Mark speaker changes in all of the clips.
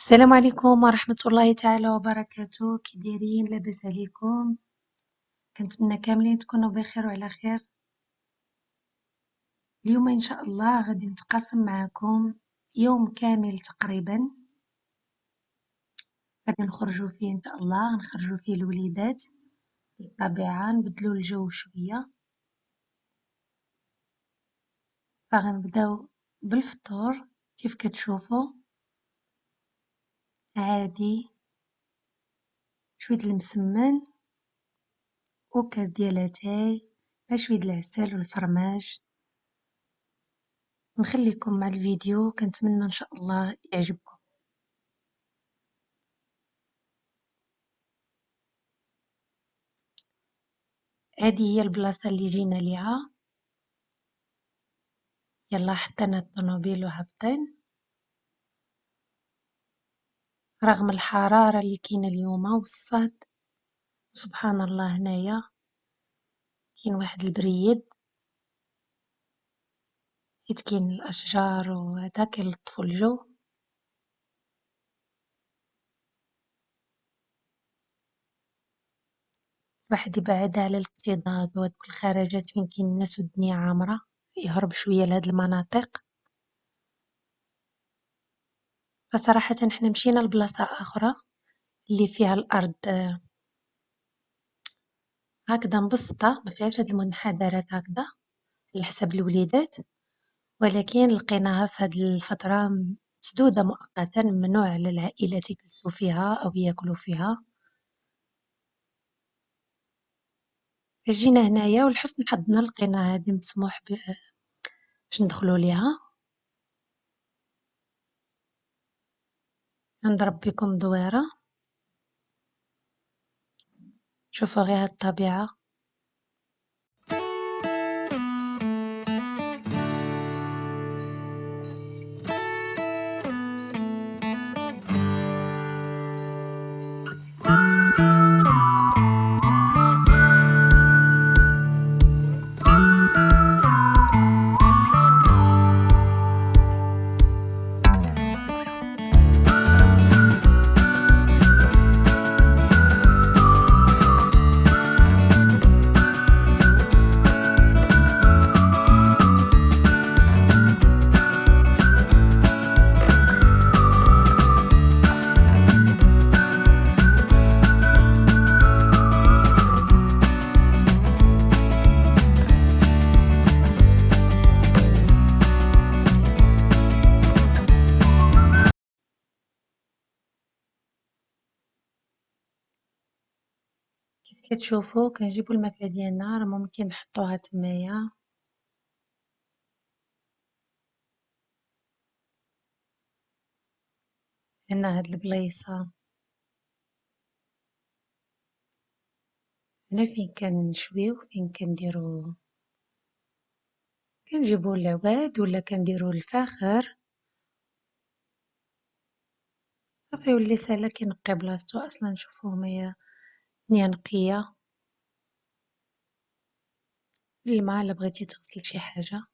Speaker 1: السلام عليكم ورحمة الله تعالى وبركاته، كي دايرين؟ لاباس عليكم؟ كنتمنى كاملين تكونوا بخير وعلى خير. اليوم ان شاء الله غادي نتقاسم معكم يوم كامل تقريبا، غادي نخرجوا فيه ان شاء الله، نخرجوا فيه الوليدات للطبيعة، نبدلوا الجو شوية. فغنبداو بالفطور كيف كتشوفوا، عادي، شوية المسمن وكاس ديال اتاي مع شوية العسل والفرماج. نخليكم مع الفيديو، كنتمنى ان شاء الله يعجبكم. هذه هي البلاصة اللي جينا ليها. يلا حطينا الطوموبيل وهبطين. رغم الحرارة اللي كاينة اليوم والصهد، سبحان الله، هنايا كاين واحد البريد، حيت كاين الأشجار وهذا كيلطفو الجو. الواحد يبعد على الاكتظاظ وهادوك الخرجات فين كاين الناس والدنيا عامرة، يهرب شوية لهاد المناطق. فصراحة حنا مشينا لبلاصة أخرى اللي فيها الأرض هكذا مبسطة، ما فيهاش هاد المنحدرات هكذا على حساب الوليدات، ولكن لقيناها في هاد الفترة مسدودة مؤقتا، ممنوع على العائلات يجلسوا فيها أو ياكلوا فيها. جينا هنايا ولحسن حظنا لقينا هادي مسموح باش ندخلوا ليها. نضرب بكم دويرة، شوفوا غير هاد الطبيعة. كيف كتشوفوا كنجيبوا الماكلة ديالنا، راه ممكن نحطوها تمايا. هنا هاد البلايصة هنا فين كنشويو، فين كنجيبو العواد ولا كنديرو الفاخر. صافي يولي ساهلة كينقي بلاصتو أصلا. شوفو هي الدنيا نقية. الماء إلا بغيتي تغسلي شي حاجة.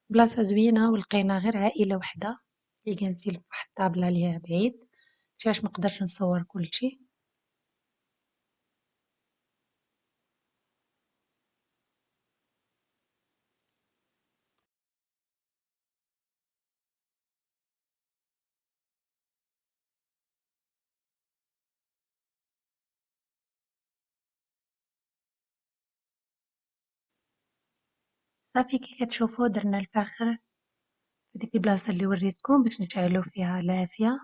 Speaker 1: بلاصة زوينة، ولقينا غير عائلة وحدة اللي جالسين فواحد الطابلة ليها بعيد، علاش منقدرش نصور كلشي. صافي كي كتشوفو درنا الفاخر في ديك البلاصة اللي وريتكم باش نشعلو فيها العافية.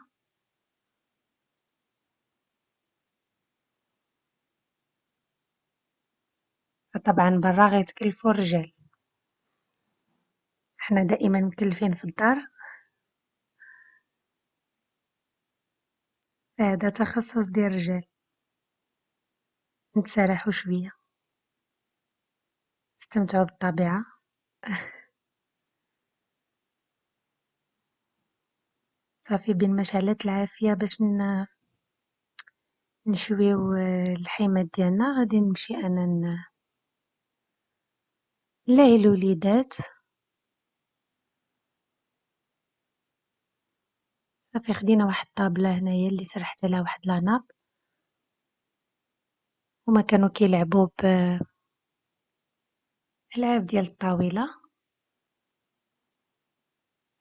Speaker 1: فطبعا برا غيتكلفو الرجال، حنا دائما مكلفين في الدار، فهذا تخصص ديال الرجال. نتسرحوا شوية، نستمتعوا بالطبيعة. صافي بين مشعلات العافية باش نشويو الحيمات ديالنا، غادي نمشي أنا لا الوليدات صافي خدينا واحد الطابلة هنايا اللي سرحت عليها واحد لاناب، هما كانوا كيلعبوا بألعاب ديال الطاولة،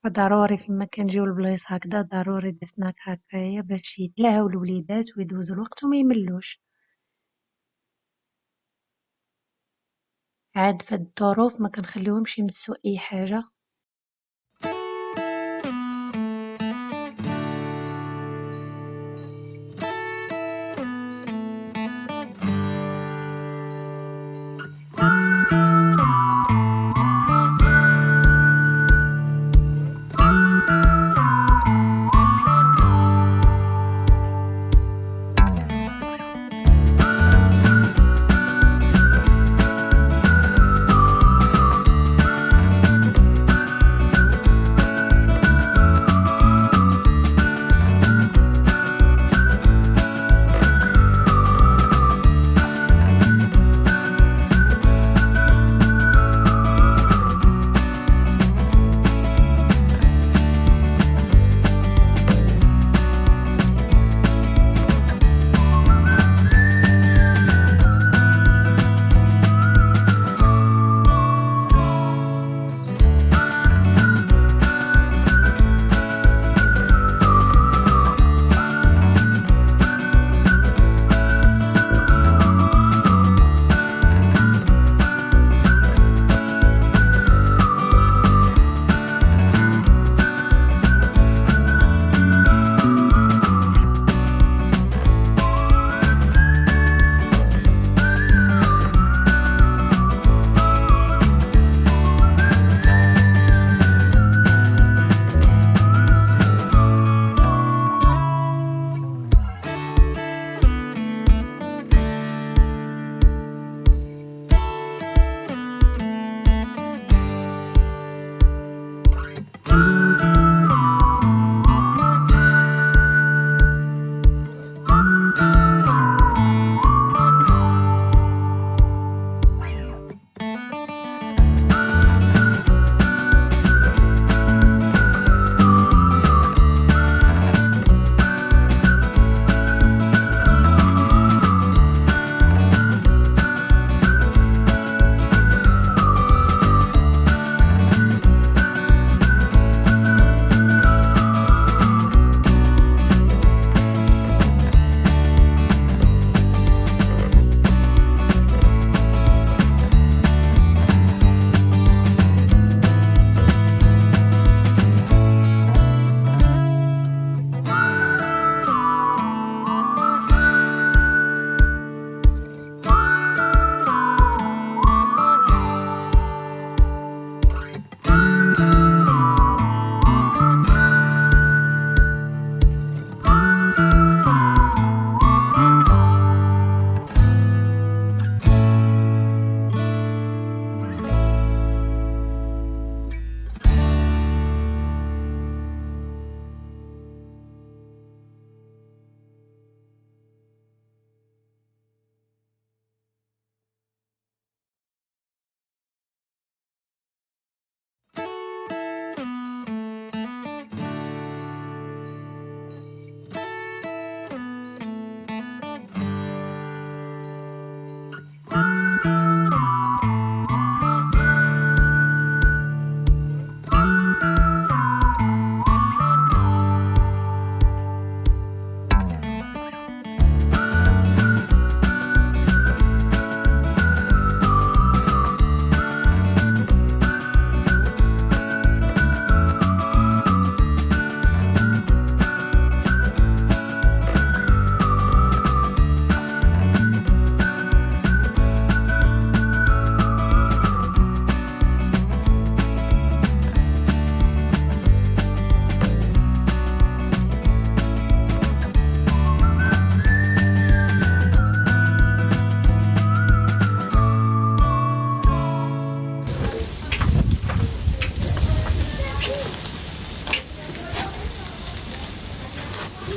Speaker 1: فضروري فيما كنجيو لبلايص هكذا ضروري سناك هكايا باش يتلاهاو الوليدات ويدوزو الوقت وما يملوش. عاد في هاد الظروف ما كنخليوهمش يمسوا أي حاجة.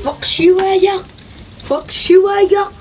Speaker 2: فوق شوية فوق شوية.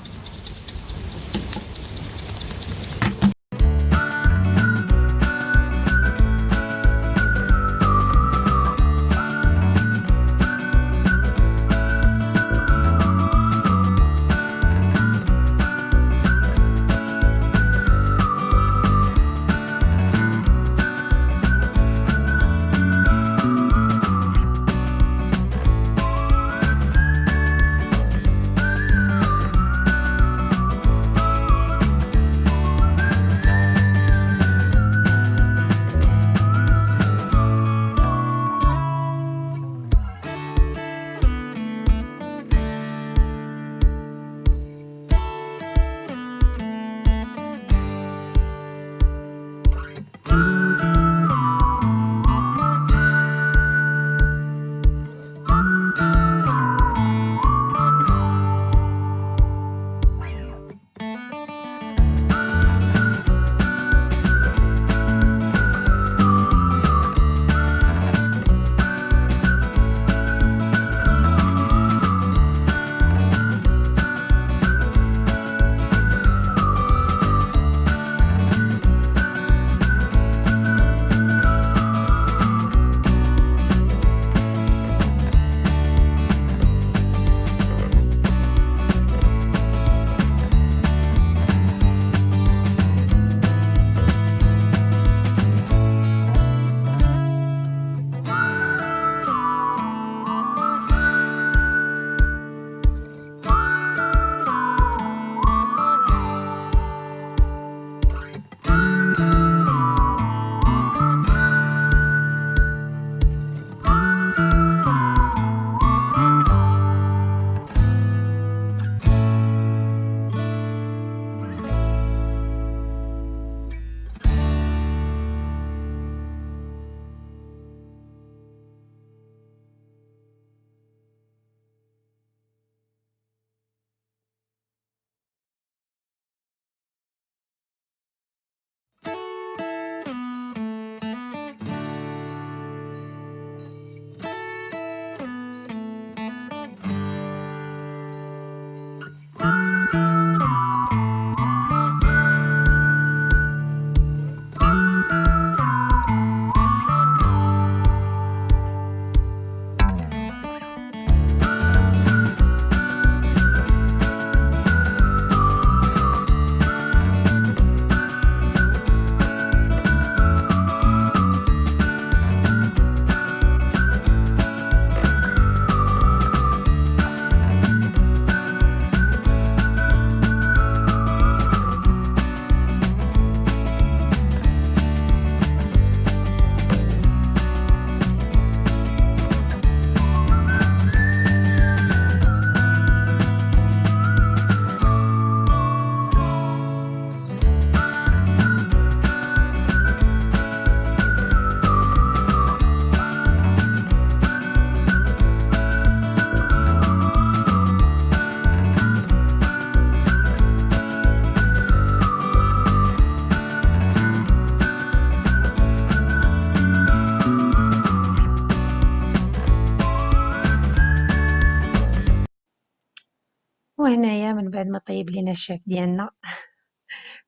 Speaker 1: وهنايا من بعد ما طيب لينا الشاف ديالنا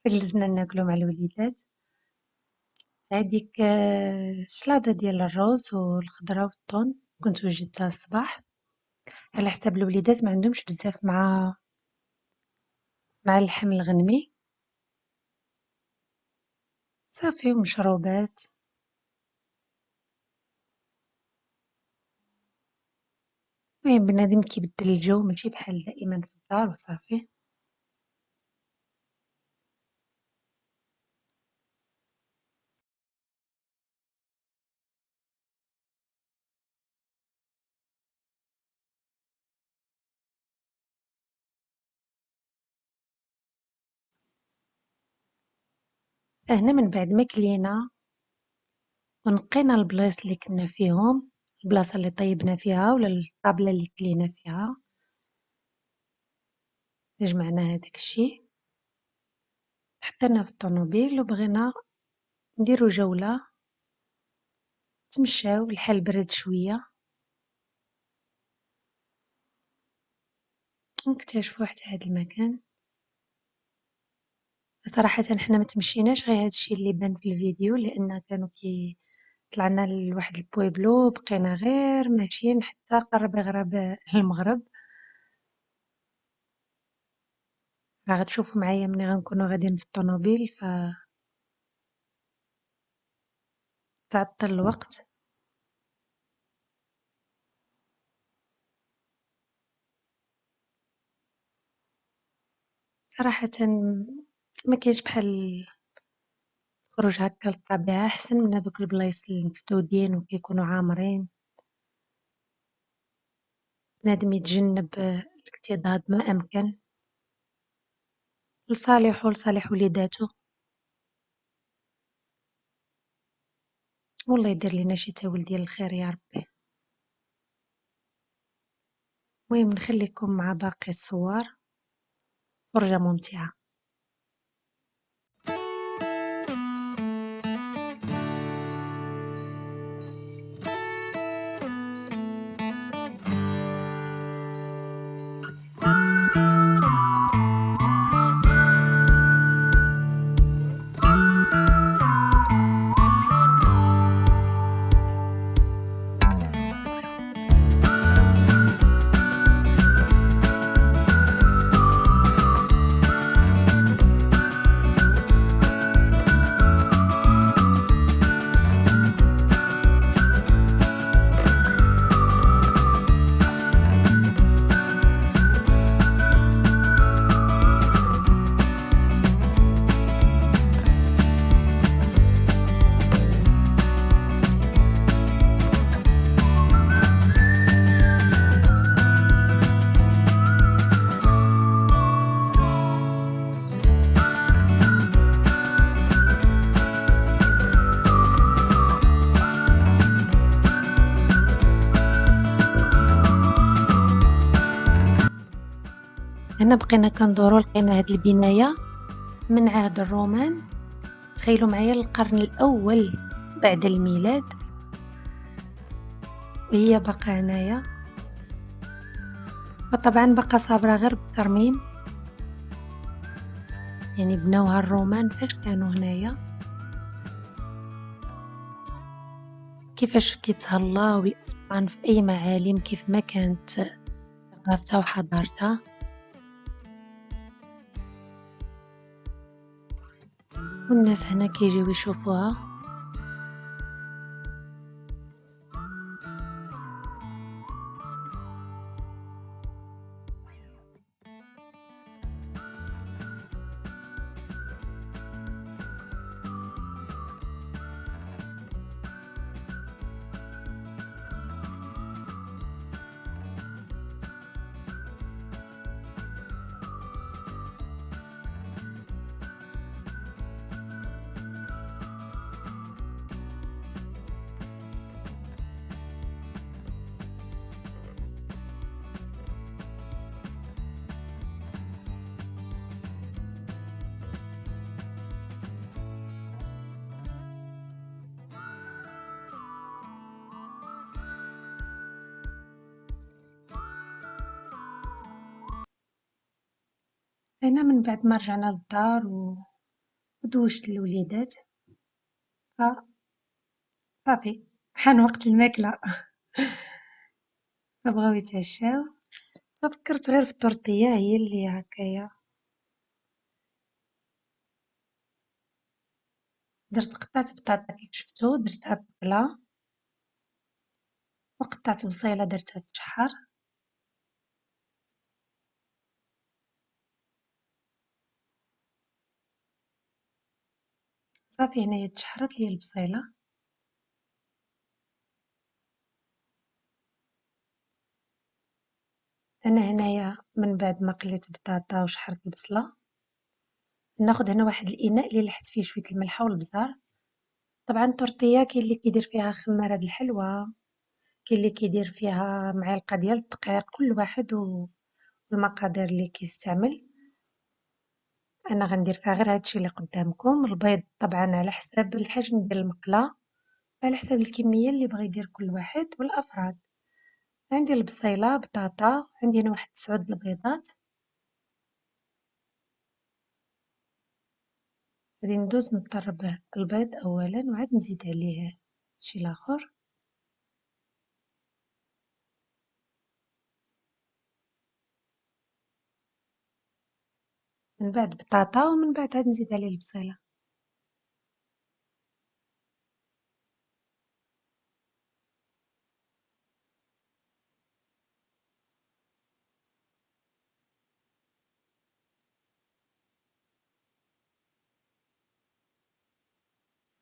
Speaker 1: فجلسنا ناكلو مع الوليدات. هاديك شلاضة ديال الروز والخضرة والطون كنت وجدتها الصباح على حساب الوليدات، ما عندهمش بزاف مع اللحم الغنمي، صافي ومشروبات. المهم بنادم كيبدل الجو ماشي بحال دائما في الدار وصافي. هنا من بعد ما كلينا ونقينا البلايص اللي كنا فيهم، البلاصة اللي طيبنا فيها ولا الطابلة اللي كلينا فيها، جمعنا هداك الشي حطينا في الطوموبيل وبغينا نديرو جولة، نتمشاو الحال برد شوية ونكتشفو حتى هاد المكان. صراحةً حنا متمشيناش غير هاد الشي اللي بان في الفيديو، لأن كانوا طلعنا لواحد البويبلو بقينا غير ماشيين حتى قرب يغرب المغرب. راه غتشوفوا معايا ملي غنكونوا غاديين في الطوموبيل فتعطل الوقت. صراحةً ما كاينش بحال الخروج هكا للطبيعة أحسن من هادوك البلايص المسدودين وكيكونوا عامرين، بنادم يتجنب الاكتظاظ ما أمكن لصالحو ولصالح وليداتو، والله يدير لينا شي تاويل ديال الخير يا ربي. المهم نخليكم مع باقي الصور، فرجة ممتعة. هنا بقينا كندورو لقينا هاد البناية من عهد الرومان، تخيلوا معايا القرن الأول بعد الميلاد وهي باقا هنايا، فطبعا باقا صابرة غير بالترميم، يعني بناوها الرومان فاش كانوا هنايا، كيفاش كيتهلاو الإسبان في أي معالم كيف ما كانت ثقافتها وحضارتها. والناس هنا كيجيو يشوفوها. أنا من بعد ما رجعنا للدار ودوشت الوليدات فصافي حان وقت الماكلة. فبغاو يتعشاو، ففكرت غير في التورتية هي اللي هكايا، قطعت بطاطا كيف شفتو درتها تقلى، وقطعت بصيلة درتها تشحر، صافي هنايا تشحرت لي البصيلة. أنا هنايا من بعد ما قليت بطاطا وشحرت البصلة، ناخد هنا واحد الإناء اللي لحت فيه شوية الملحة والبزار. طبعا التورتية كاين اللي كيدير فيها خمارة د الحلوى، كاين اللي كيدير فيها معلقة ديال الدقيق، كل واحد والمقادير اللي كيستعمل. أنا غندير فيها غير هادشي اللي قدامكم. البيض طبعا على حساب الحجم ديال المقلة، على حساب الكمية اللي بغى يدير كل واحد والأفراد. عندي البصيلة بطاطا، عندي هنا واحد 9 البيضات. غادي ندوز نطرب البيض أولا وعاد نزيد عليه شي لاخر. من بعد بطاطا ومن بعد عاد نزيد عليه البصيلة.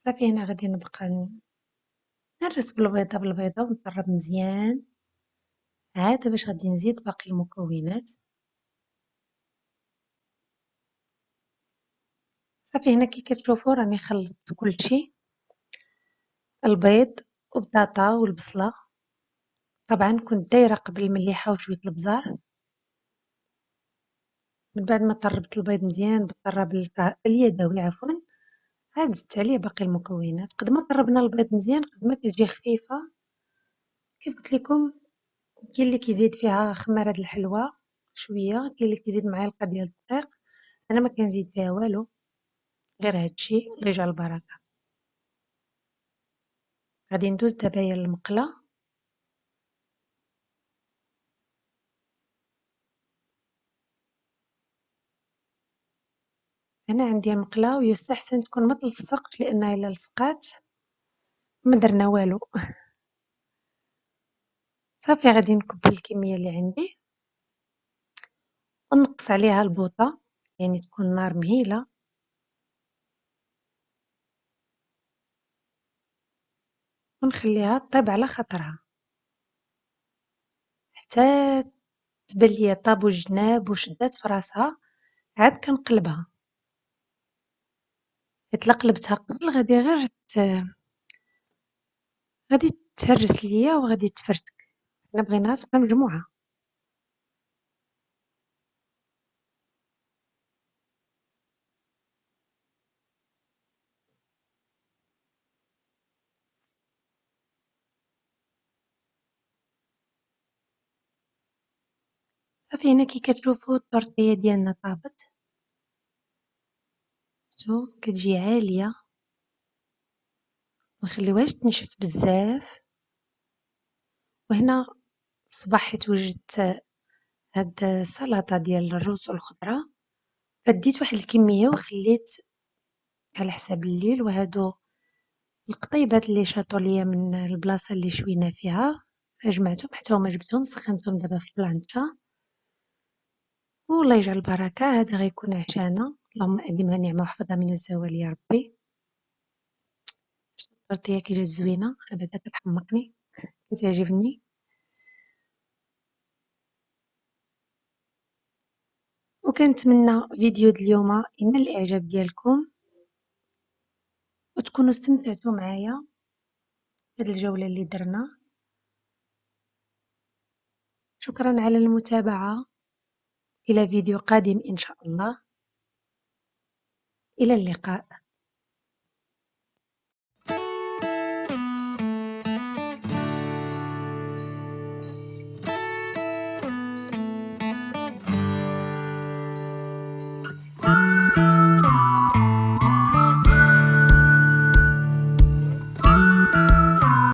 Speaker 1: صافي هنا غادي نبقى نهرس بالبيضة بالبيضة ونطرب مزيان، عاد باش غادي نزيد باقي المكونات. صافي هنا كي كتشوفوا راني خلطت كلشي، البيض وبطاطا والبصلة. طبعا كنت دايرة قبل المليحة وشوية البزار. من بعد ما طربت البيض مزيان بالطراب اليدوي عفوا، عاد زدت عليه باقي المكونات. قد ما طربنا البيض مزيان قد ما كتجي خفيفة. كيف قلت لكم، كاين اللي كيزيد فيها خمارة د الحلوى شوية، كاين اللي كيزيد معلقة ديال الدقيق. أنا ما كنزيد فيها والو، غير هادشي اللي يجعل البركة. غادي ندوز دابا المقلة. أنا عندي مقلة ويستحسن تكون ما تلصقش، لأنها إلا لصقات ما درنا والو. صافي غادي نكب الكمية اللي عندي ونقص عليها البوطة، يعني تكون النار مهيلة، ونخليها طيب على خاطرها حتى تبان ليا طابو الجناب وشدات في راسها. عاد كنقلبها، إلا قلبتها قبل غادي تهرس ليا وغادي تفرتك. حنا بغيناها تبقى مجموعة. صافي هنا كي كتشوفوا الطورتية ديالنا طابت، شفتو كتجي عالية، منخليوهاش تنشف بزاف. وهنا الصباح حيت وجدت هاد السلطة ديال الرز والخضرة، فديت واحد الكمية وخليت على حساب الليل. وهادو القطيبات اللي شاطوا ليا من البلاصة اللي شوينا فيها، جمعتهم حتى هما جبتهم سخنتهم دابا في البلانشا. والله يجعل البركة. هذا غيكون عشانا، اللهم أدمها نعمة وحفظها من الزوال يا ربي. التورتية كي جات زوينة، أنا بعدا كتحمقني، كتعجبني. وكنتمنى فيديو اليوم ينال الإعجاب ديالكم، وتكونوا استمتعتوا معايا هاد الجولة اللي درنا. شكرا على المتابعة، إلى فيديو قادم إن شاء الله. إلى اللقاء.